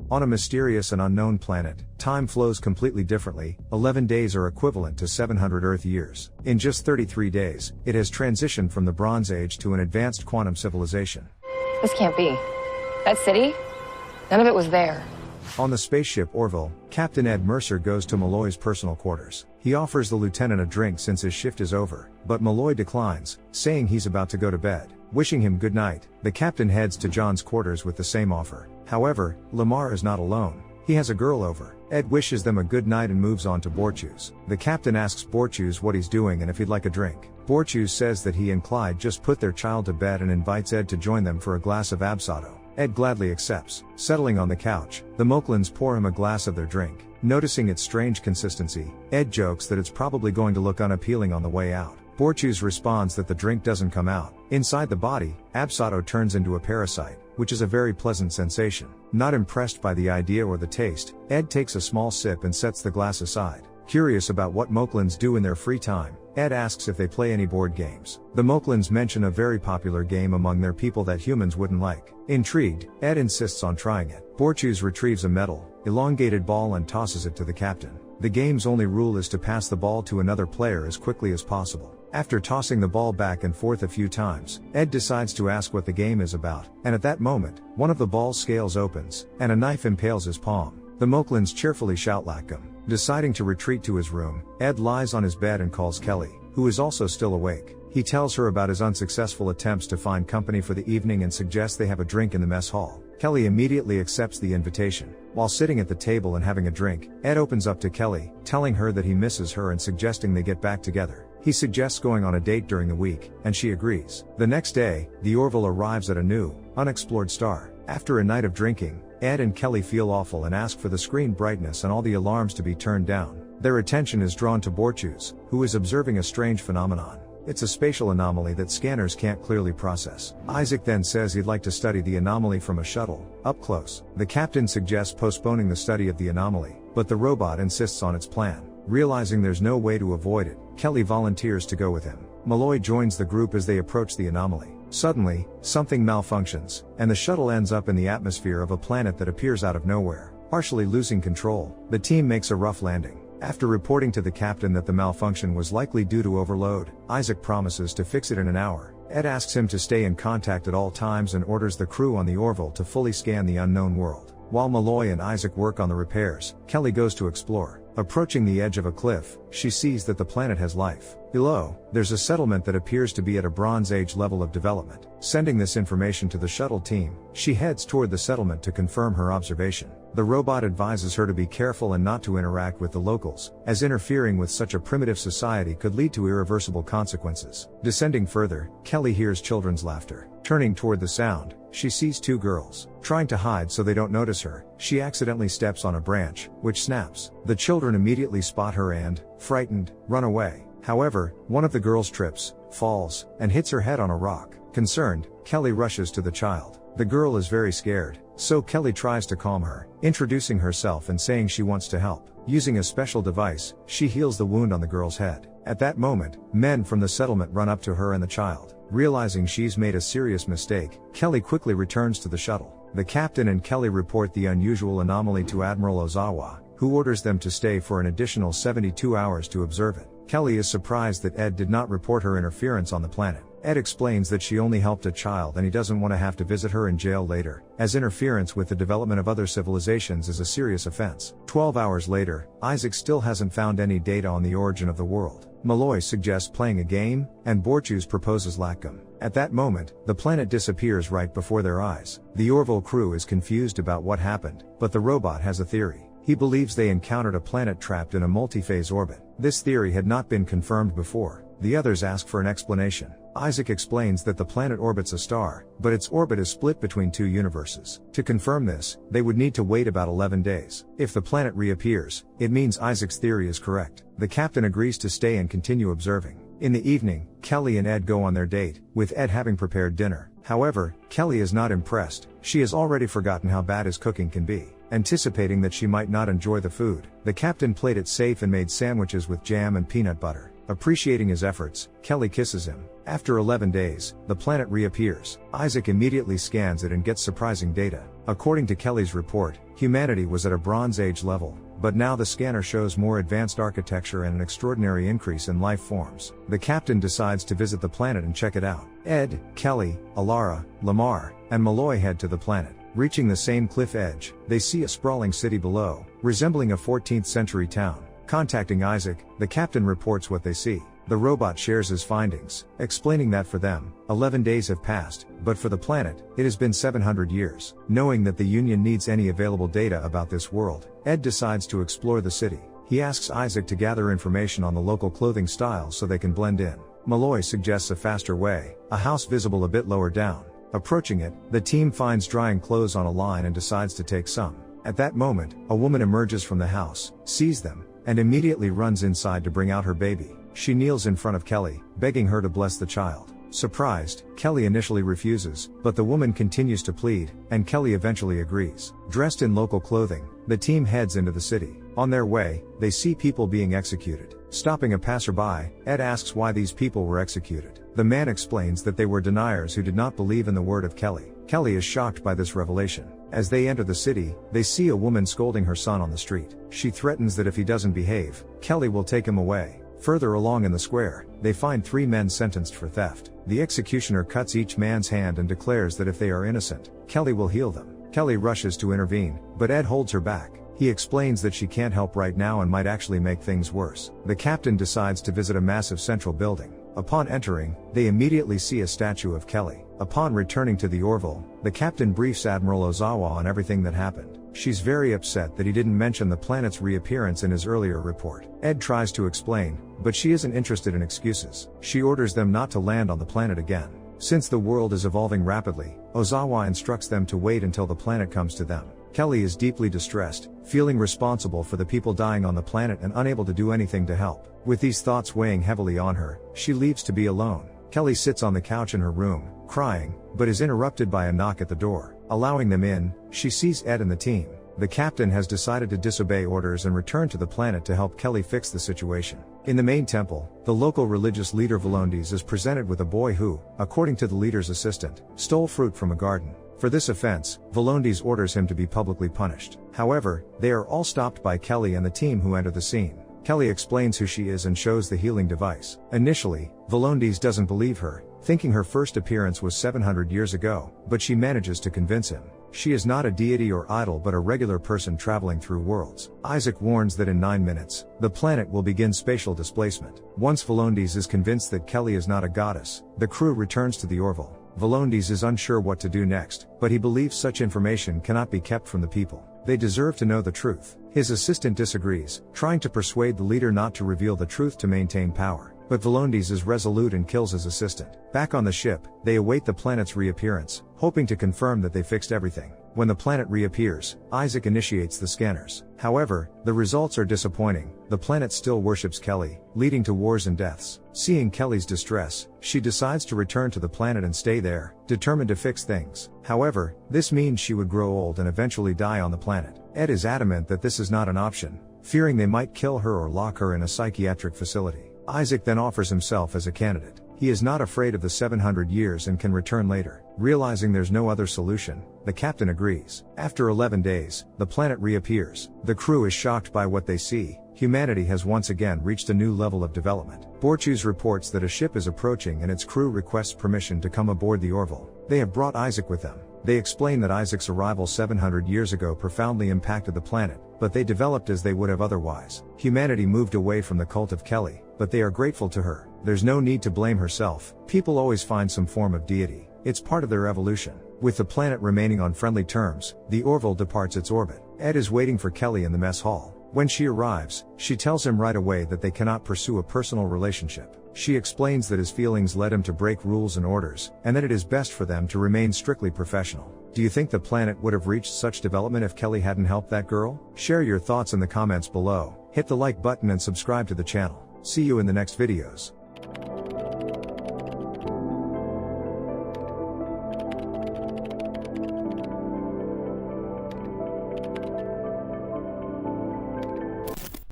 On a mysterious and unknown planet, time flows completely differently. 11 days are equivalent to 700 Earth years. In just 33 days, it has transitioned from the Bronze Age to an advanced quantum civilization. This can't be. That city? None of it was there. On the spaceship Orville, Captain Ed Mercer goes to Malloy's personal quarters. He offers the lieutenant a drink since his shift is over, but Malloy declines, saying he's about to go to bed. Wishing him good night, the captain heads to John's quarters with the same offer. However, Lamar is not alone. He has a girl over. Ed wishes them a good night and moves on to Borchus. The captain asks Borchus what he's doing and if he'd like a drink. Borchus says that he and Clyde just put their child to bed and invites Ed to join them for a glass of absado. Ed gladly accepts. Settling on the couch, the Moklins pour him a glass of their drink. Noticing its strange consistency, Ed jokes that it's probably going to look unappealing on the way out. Borchus responds that the drink doesn't come out. Inside the body, absado turns into a parasite, which is a very pleasant sensation. Not impressed by the idea or the taste, Ed takes a small sip and sets the glass aside. Curious about what Moklins do in their free time, Ed asks if they play any board games. The Moklins mention a very popular game among their people that humans wouldn't like. Intrigued, Ed insists on trying it. Borchus retrieves a metal, elongated ball and tosses it to the captain. The game's only rule is to pass the ball to another player as quickly as possible. After tossing the ball back and forth a few times, Ed decides to ask what the game is about, and at that moment, one of the ball's scales opens, and a knife impales his palm. The Moklins cheerfully shout "Lackum." Deciding to retreat to his room, Ed lies on his bed and calls Kelly, who is also still awake. He tells her about his unsuccessful attempts to find company for the evening and suggests they have a drink in the mess hall. Kelly immediately accepts the invitation. While sitting at the table and having a drink, Ed opens up to Kelly, telling her that he misses her and suggesting they get back together. He suggests going on a date during the week, and she agrees. The next day, the Orville arrives at a new, unexplored star. After a night of drinking, Ed and Kelly feel awful and ask for the screen brightness and all the alarms to be turned down. Their attention is drawn to Borchus, who is observing a strange phenomenon. It's a spatial anomaly that scanners can't clearly process. Isaac then says he'd like to study the anomaly from a shuttle, up close. The captain suggests postponing the study of the anomaly, but the robot insists on its plan. Realizing there's no way to avoid it, Kelly volunteers to go with him. Malloy joins the group as they approach the anomaly. Suddenly, something malfunctions, and the shuttle ends up in the atmosphere of a planet that appears out of nowhere. Partially losing control, the team makes a rough landing. After reporting to the captain that the malfunction was likely due to overload, Isaac promises to fix it in an hour. Ed asks him to stay in contact at all times and orders the crew on the Orville to fully scan the unknown world. While Malloy and Isaac work on the repairs, Kelly goes to explore. Approaching the edge of a cliff, she sees that the planet has life. Below, there's a settlement that appears to be at a Bronze Age level of development. Sending this information to the shuttle team, she heads toward the settlement to confirm her observation. The robot advises her to be careful and not to interact with the locals, as interfering with such a primitive society could lead to irreversible consequences. Descending further, Kelly hears children's laughter. Turning toward the sound, she sees two girls. Trying to hide so they don't notice her, she accidentally steps on a branch, which snaps. The children immediately spot her and, frightened, run away. However, one of the girls trips, falls, and hits her head on a rock. Concerned, Kelly rushes to the child. The girl is very scared, so Kelly tries to calm her, introducing herself and saying she wants to help. Using a special device, she heals the wound on the girl's head. At that moment, men from the settlement run up to her and the child. Realizing she's made a serious mistake, Kelly quickly returns to the shuttle. The captain and Kelly report the unusual anomaly to Admiral Ozawa, who orders them to stay for an additional 72 hours to observe it. Kelly is surprised that Ed did not report her interference on the planet. Ed explains that she only helped a child and he doesn't want to have to visit her in jail later, as interference with the development of other civilizations is a serious offense. 12 hours later, Isaac still hasn't found any data on the origin of the world. Malloy suggests playing a game, and Borchus proposes Lackum. At that moment, the planet disappears right before their eyes. The Orville crew is confused about what happened, but the robot has a theory. He believes they encountered a planet trapped in a multi-phase orbit. This theory had not been confirmed before. The others ask for an explanation. Isaac explains that the planet orbits a star, but its orbit is split between two universes. To confirm this, they would need to wait about 11 days. If the planet reappears, it means Isaac's theory is correct. The captain agrees to stay and continue observing. In the evening, Kelly and Ed go on their date, with Ed having prepared dinner. However, Kelly is not impressed. She has already forgotten how bad his cooking can be. Anticipating that she might not enjoy the food, the captain played it safe and made sandwiches with jam and peanut butter. Appreciating his efforts, Kelly kisses him. After 11 days, the planet reappears. Isaac immediately scans it and gets surprising data. According to Kelly's report, humanity was at a Bronze Age level, but now the scanner shows more advanced architecture and an extraordinary increase in life forms. The captain decides to visit the planet and check it out. Ed, Kelly, Alara, Lamar, and Malloy head to the planet. Reaching the same cliff edge, they see a sprawling city below, resembling a 14th century town. Contacting Isaac, the captain reports what they see. The robot shares his findings, explaining that for them, 11 days have passed, but for the planet, it has been 700 years. Knowing that the Union needs any available data about this world, Ed decides to explore the city. He asks Isaac to gather information on the local clothing styles so they can blend in. Malloy suggests a faster way, a house visible a bit lower down. Approaching it, the team finds drying clothes on a line and decides to take some. At that moment, a woman emerges from the house, sees them, and immediately runs inside to bring out her baby. She kneels in front of Kelly, begging her to bless the child. Surprised, Kelly initially refuses, but the woman continues to plead, and Kelly eventually agrees. Dressed in local clothing, the team heads into the city. On their way, they see people being executed. Stopping a passerby, Ed asks why these people were executed. The man explains that they were deniers who did not believe in the word of Kelly. Kelly is shocked by this revelation. As they enter the city, they see a woman scolding her son on the street. She threatens that if he doesn't behave, Kelly will take him away. Further along in the square, they find 3 men sentenced for theft. The executioner cuts each man's hand and declares that if they are innocent, Kelly will heal them. Kelly rushes to intervene, but Ed holds her back. He explains that she can't help right now and might actually make things worse. The captain decides to visit a massive central building. Upon entering, they immediately see a statue of Kelly. Upon returning to the Orville, the captain briefs Admiral Ozawa on everything that happened. She's very upset that he didn't mention the planet's reappearance in his earlier report. Ed tries to explain, but she isn't interested in excuses. She orders them not to land on the planet again. Since the world is evolving rapidly, Ozawa instructs them to wait until the planet comes to them. Kelly is deeply distressed, feeling responsible for the people dying on the planet and unable to do anything to help. With these thoughts weighing heavily on her, she leaves to be alone. Kelly sits on the couch in her room, crying, but is interrupted by a knock at the door. Allowing them in, she sees Ed and the team. The captain has decided to disobey orders and return to the planet to help Kelly fix the situation. In the main temple, the local religious leader Volondes is presented with a boy who, according to the leader's assistant, stole fruit from a garden. For this offense, Volondes orders him to be publicly punished. However, they are all stopped by Kelly and the team who enter the scene. Kelly explains who she is and shows the healing device. Initially, Volondes doesn't believe her, thinking her first appearance was 700 years ago, but she manages to convince him. She is not a deity or idol but a regular person traveling through worlds. Isaac warns that in 9 minutes, the planet will begin spatial displacement. Once Volondes is convinced that Kelly is not a goddess, the crew returns to the Orville. Volondes is unsure what to do next, but he believes such information cannot be kept from the people. They deserve to know the truth. His assistant disagrees, trying to persuade the leader not to reveal the truth to maintain power. But Volondes is resolute and kills his assistant. Back on the ship, they await the planet's reappearance, hoping to confirm that they fixed everything. When the planet reappears, Isaac initiates the scanners. However, the results are disappointing. The planet still worships Kelly, leading to wars and deaths. Seeing Kelly's distress, she decides to return to the planet and stay there, determined to fix things. However, this means she would grow old and eventually die on the planet. Ed is adamant that this is not an option, fearing they might kill her or lock her in a psychiatric facility. Isaac then offers himself as a candidate. He is not afraid of the 700 years and can return later. Realizing there's no other solution, the captain agrees. After 11 days, the planet reappears. The crew is shocked by what they see. Humanity has once again reached a new level of development. Borchus reports that a ship is approaching and its crew requests permission to come aboard the Orville. They have brought Isaac with them. They explain that Isaac's arrival 700 years ago profoundly impacted the planet, but they developed as they would have otherwise. Humanity moved away from the cult of Kelly, but they are grateful to her. There's no need to blame herself. People always find some form of deity. It's part of their evolution. With the planet remaining on friendly terms, the Orville departs its orbit. Ed is waiting for Kelly in the mess hall. When she arrives, she tells him right away that they cannot pursue a personal relationship. She explains that his feelings led him to break rules and orders, and that it is best for them to remain strictly professional. Do you think the planet would have reached such development if Kelly hadn't helped that girl? Share your thoughts in the comments below, hit the like button and subscribe to the channel. See you in the next videos.